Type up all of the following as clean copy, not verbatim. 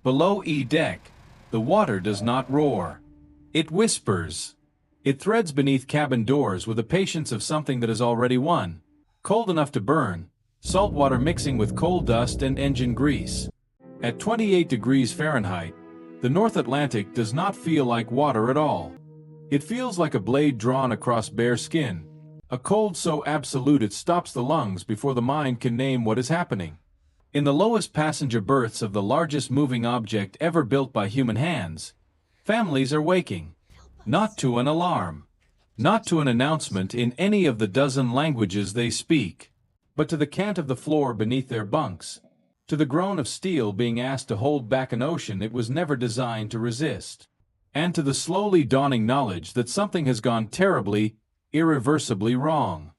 Below E-deck, the water does not roar. It whispers. It threads beneath cabin doors with the patience of something that has already won. Cold enough to burn, salt water mixing with coal dust and engine grease. At 28 degrees Fahrenheit, the North Atlantic does not feel like water at all. It feels like a blade drawn across bare skin, a cold so absolute it stops the lungs before the mind can name what is happening. In the lowest passenger berths of the largest moving object ever built by human hands, families are waking. Not to an alarm. Not to an announcement in any of the dozen languages they speak, but to the cant of the floor beneath their bunks, to the groan of steel being asked to hold back an ocean it was never designed to resist, and to the slowly dawning knowledge that something has gone terribly, irreversibly wrong.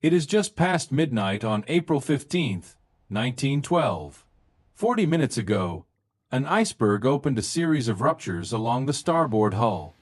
It is just past midnight on April 15th, 1912. 40 minutes ago, an iceberg opened a series of ruptures along the starboard hull.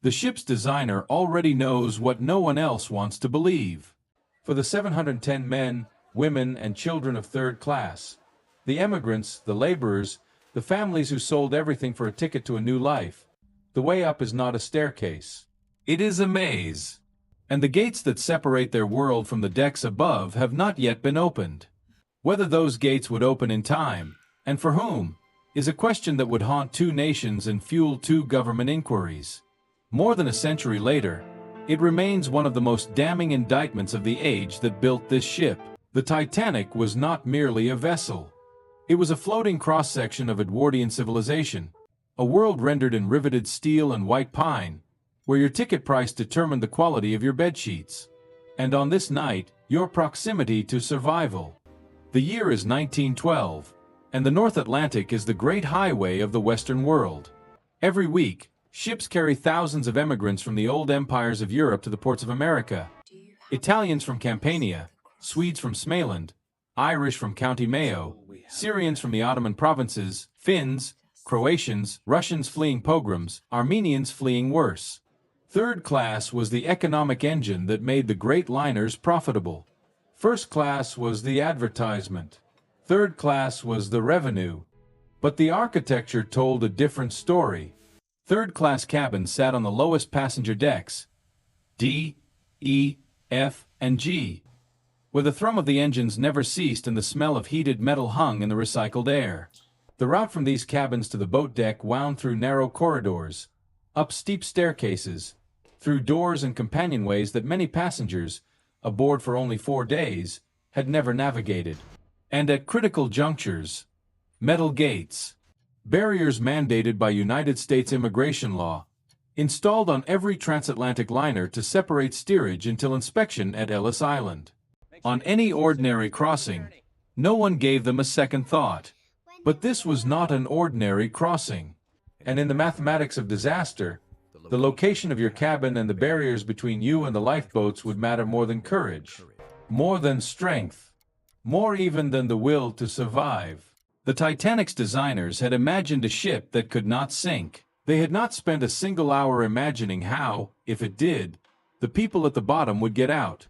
The ship's designer already knows what no one else wants to believe. For the 710 men, women, and children of third class, the emigrants, the laborers, the families who sold everything for a ticket to a new life, the way up is not a staircase. It is a maze. And the gates that separate their world from the decks above have not yet been opened. Whether those gates would open in time, and for whom, is a question that would haunt two nations and fuel two government inquiries. More than a century later, it remains one of the most damning indictments of the age that built this ship. The Titanic was not merely a vessel. It was a floating cross-section of Edwardian civilization, a world rendered in riveted steel and white pine, where your ticket price determined the quality of your bedsheets. And on this night, your proximity to survival. The year is 1912, and the North Atlantic is the great highway of the Western world. Every week, ships carry thousands of emigrants from the old empires of Europe to the ports of America. Italians from Campania, Swedes from Smaland, Irish from County Mayo, Syrians from the Ottoman provinces, Finns, Croatians, Russians fleeing pogroms, Armenians fleeing worse. Third class was the economic engine that made the great liners profitable. First class was the advertisement. Third class was the revenue. But the architecture told a different story. Third-class cabins sat on the lowest passenger decks, D, E, F, and G, where the thrum of the engines never ceased and the smell of heated metal hung in the recycled air. The route from these cabins to the boat deck wound through narrow corridors, up steep staircases, through doors and companionways that many passengers, aboard for only 4 days, had never navigated. And at critical junctures, metal gates, barriers mandated by United States immigration law, installed on every transatlantic liner to separate steerage until inspection at Ellis Island. On any ordinary crossing, no one gave them a second thought. But this was not an ordinary crossing. And in the mathematics of disaster, the location of your cabin and the barriers between you and the lifeboats would matter more than courage, more than strength, more even than the will to survive. The Titanic's designers had imagined a ship that could not sink. They had not spent a single hour imagining how, if it did, the people at the bottom would get out.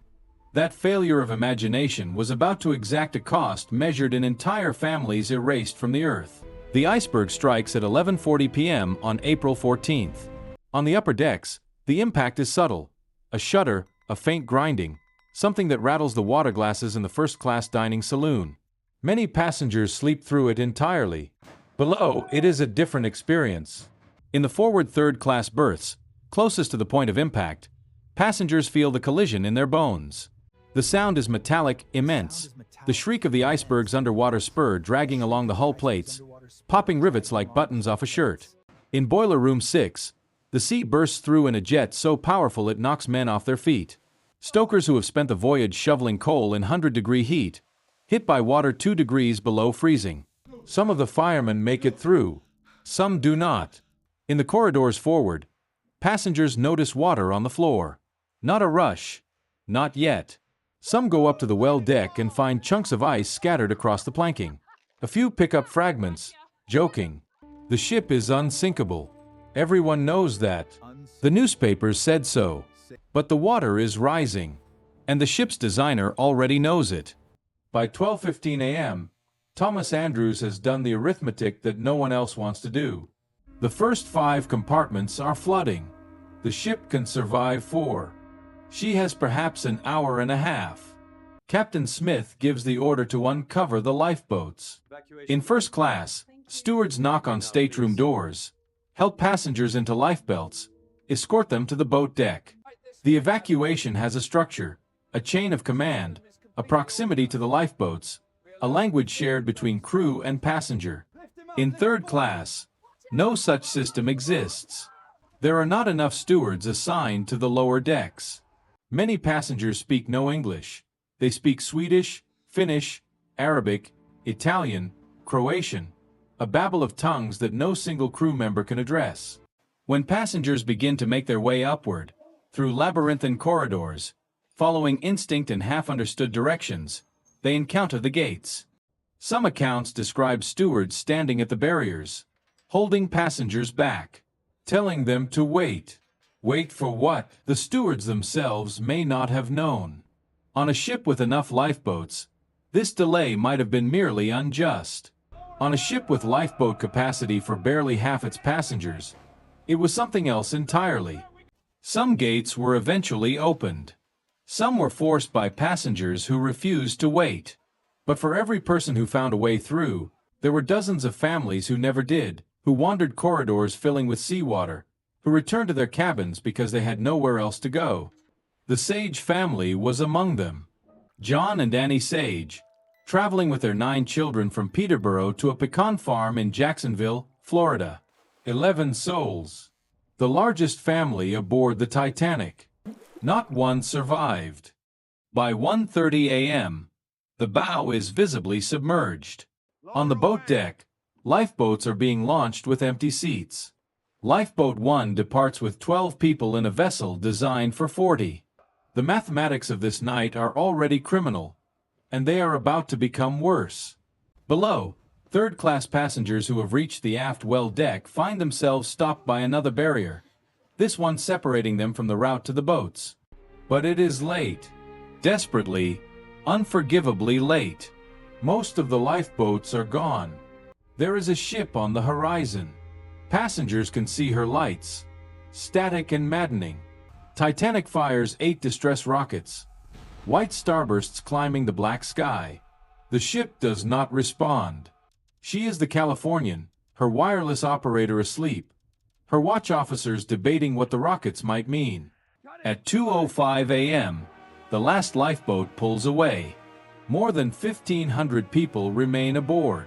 That failure of imagination was about to exact a cost measured in entire families erased from the earth. The iceberg strikes at 11:40 p.m. on April 14th. On the upper decks, the impact is subtle. A shudder, a faint grinding, something that rattles the water glasses in the first-class dining saloon. Many passengers sleep through it entirely. Below, it is a different experience. In the forward third-class berths, closest to the point of impact, passengers feel the collision in their bones. The sound is metallic, immense. The shriek of the iceberg's underwater spur dragging along the hull plates, popping rivets like buttons off a shirt. In Boiler Room 6, the sea bursts through in a jet so powerful it knocks men off their feet. Stokers who have spent the voyage shoveling coal in 100-degree heat, hit by water 2 degrees below freezing. Some of the firemen make it through. Some do not. In the corridors forward, passengers notice water on the floor. Not a rush. Not yet. Some go up to the well deck and find chunks of ice scattered across the planking. A few pick up fragments, joking. The ship is unsinkable. Everyone knows that. The newspapers said so. But the water is rising. And the ship's designer already knows it. By 12:15 a.m., Thomas Andrews has done the arithmetic that no one else wants to do. The first 5 compartments are flooding. The ship can survive 4. She has perhaps an hour and a half. Captain Smith gives the order to uncover the lifeboats. In first class, stewards knock on stateroom doors, help passengers into lifebelts, escort them to the boat deck. The evacuation has a structure, a chain of command, a proximity to the lifeboats, a language shared between crew and passenger. In third class, no such system exists. There are not enough stewards assigned to the lower decks. Many passengers speak no English. They speak Swedish, Finnish, Arabic, Italian, Croatian, a babble of tongues that no single crew member can address. When passengers begin to make their way upward, through labyrinthine corridors, following instinct and half-understood directions, they encounter the gates. Some accounts describe stewards standing at the barriers, holding passengers back, telling them to wait. Wait for what? The stewards themselves may not have known. On a ship with enough lifeboats, this delay might have been merely unjust. On a ship with lifeboat capacity for barely half its passengers, it was something else entirely. Some gates were eventually opened. Some were forced by passengers who refused to wait. But for every person who found a way through, there were dozens of families who never did, who wandered corridors filling with seawater, who returned to their cabins because they had nowhere else to go. The Sage family was among them. John and Annie Sage, traveling with their 9 children from Peterborough to a pecan farm in Jacksonville, Florida. 11 souls. The largest family aboard the Titanic. Not one survived. By 1:30 a.m., the bow is visibly submerged. On the boat deck, lifeboats are being launched with empty seats. Lifeboat 1 departs with 12 people in a vessel designed for 40. The mathematics of this night are already criminal, and they are about to become worse. Below, third-class passengers who have reached the aft well deck find themselves stopped by another barrier, this one separating them from the route to the boats. But it is late. Desperately, unforgivably late. Most of the lifeboats are gone. There is a ship on the horizon. Passengers can see her lights. Static and maddening. Titanic fires 8 distress rockets. White starbursts climbing the black sky. The ship does not respond. She is the Californian, her wireless operator asleep, her watch officers debating what the rockets might mean. At 2:05 a.m., the last lifeboat pulls away. More than 1,500 people remain aboard.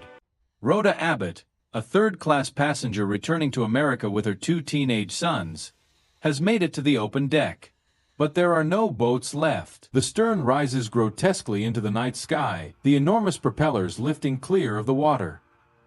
Rhoda Abbott, a third-class passenger returning to America with her 2 teenage sons, has made it to the open deck. But there are no boats left. The stern rises grotesquely into the night sky, the enormous propellers lifting clear of the water.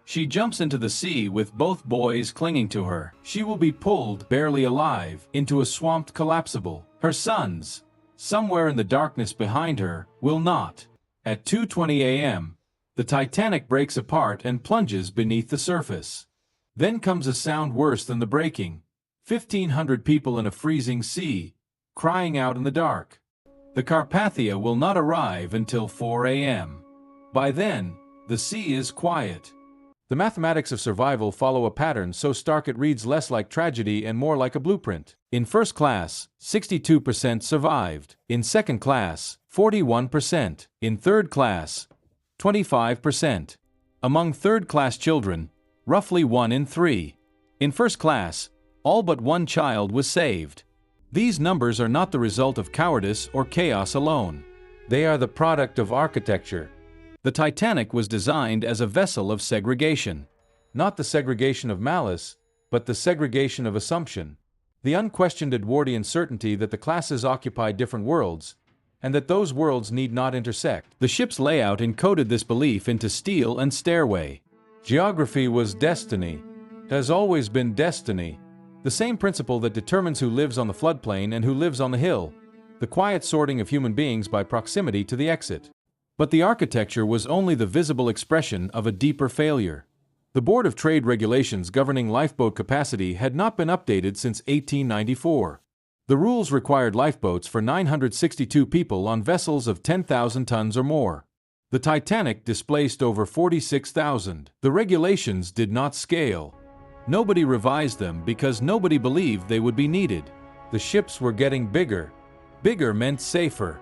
She jumps into the sea with both boys clinging to her. She will be pulled, barely alive, into a swamped collapsible. Her sons, somewhere in the darkness behind her, will not. At 2:20 a.m., the Titanic breaks apart and plunges beneath the surface. Then comes a sound worse than the breaking. 1,500 people in a freezing sea, crying out in the dark. The Carpathia will not arrive until 4 a.m. By then, the sea is quiet. The mathematics of survival follow a pattern so stark it reads less like tragedy and more like a blueprint. In first class, 62% survived. In second class, 41%. In third class, 25%. Among third-class children, roughly 1 in 3. In first class, all but 1 child was saved. These numbers are not the result of cowardice or chaos alone. They are the product of architecture. The Titanic was designed as a vessel of segregation. Not the segregation of malice, but the segregation of assumption. The unquestioned Edwardian certainty that the classes occupy different worlds, and that those worlds need not intersect. The ship's layout encoded this belief into steel and stairway. Geography was destiny. It has always been destiny. The same principle that determines who lives on the floodplain and who lives on the hill. The quiet sorting of human beings by proximity to the exit. But the architecture was only the visible expression of a deeper failure. The Board of Trade regulations governing lifeboat capacity had not been updated since 1894. The rules required lifeboats for 962 people on vessels of 10,000 tons or more. The Titanic displaced over 46,000. The regulations did not scale. Nobody revised them because nobody believed they would be needed. The ships were getting bigger. Bigger meant safer.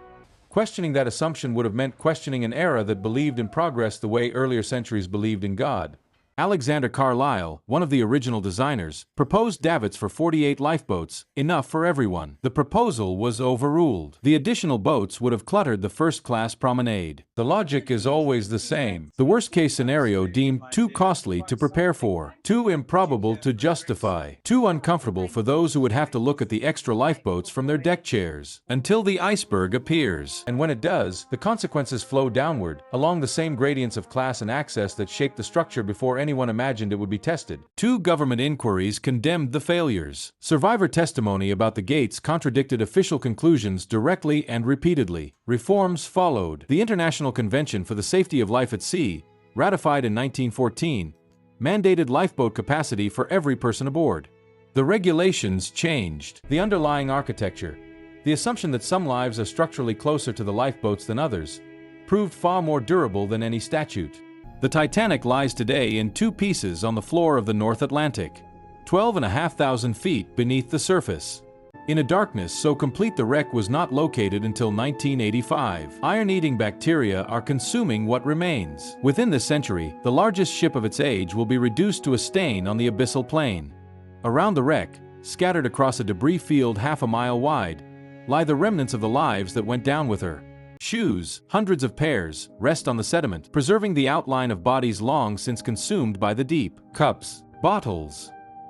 Questioning that assumption would have meant questioning an era that believed in progress the way earlier centuries believed in God. Alexander Carlisle, one of the original designers, proposed davits for 48 lifeboats, enough for everyone. The proposal was overruled. The additional boats would have cluttered the first-class promenade. The logic is always the same. The worst-case scenario deemed too costly to prepare for, too improbable to justify, too uncomfortable for those who would have to look at the extra lifeboats from their deck chairs, until the iceberg appears. And when it does, the consequences flow downward, along the same gradients of class and access that shaped the structure before anyone imagined it would be tested. 2 government inquiries condemned the failures. Survivor testimony about the gates contradicted official conclusions directly and repeatedly. Reforms followed. The International Convention for the Safety of Life at Sea, ratified in 1914, mandated lifeboat capacity for every person aboard. The regulations changed. The underlying architecture, the assumption that some lives are structurally closer to the lifeboats than others, proved far more durable than any statute. The Titanic lies today in 2 pieces on the floor of the North Atlantic, 12,500 feet beneath the surface. In a darkness so complete the wreck was not located until 1985. Iron-eating bacteria are consuming what remains. Within this century, the largest ship of its age will be reduced to a stain on the abyssal plain. Around the wreck, scattered across a debris field half a mile wide, lie the remnants of the lives that went down with her. Shoes, hundreds of pairs, rest on the sediment, preserving the outline of bodies long since consumed by the deep. Cups, bottles,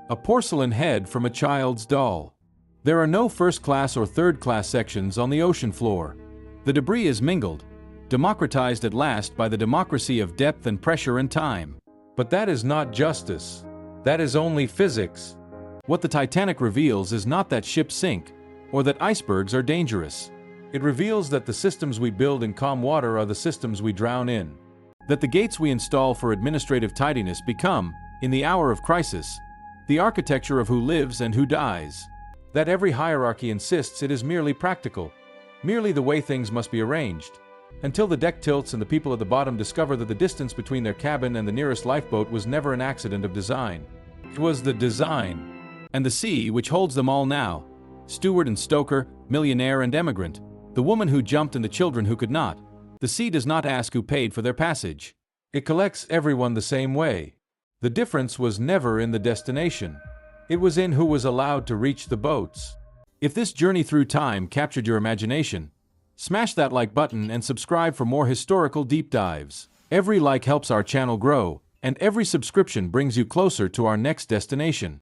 a porcelain head from a child's doll. There are no first-class or third-class sections on the ocean floor. The debris is mingled, democratized at last by the democracy of depth and pressure and time. But that is not justice. That is only physics. What the Titanic reveals is not that ships sink, or that icebergs are dangerous. It reveals that the systems we build in calm water are the systems we drown in. That the gates we install for administrative tidiness become, in the hour of crisis, the architecture of who lives and who dies. That every hierarchy insists it is merely practical, merely the way things must be arranged, until the deck tilts and the people at the bottom discover that the distance between their cabin and the nearest lifeboat was never an accident of design. It was the design. And the sea which holds them all now, steward and stoker, millionaire and emigrant, the woman who jumped and the children who could not. The sea does not ask who paid for their passage. It collects everyone the same way. The difference was never in the destination. It was in who was allowed to reach the boats. If this journey through time captured your imagination, smash that like button and subscribe for more historical deep dives. Every like helps our channel grow, and every subscription brings you closer to our next destination.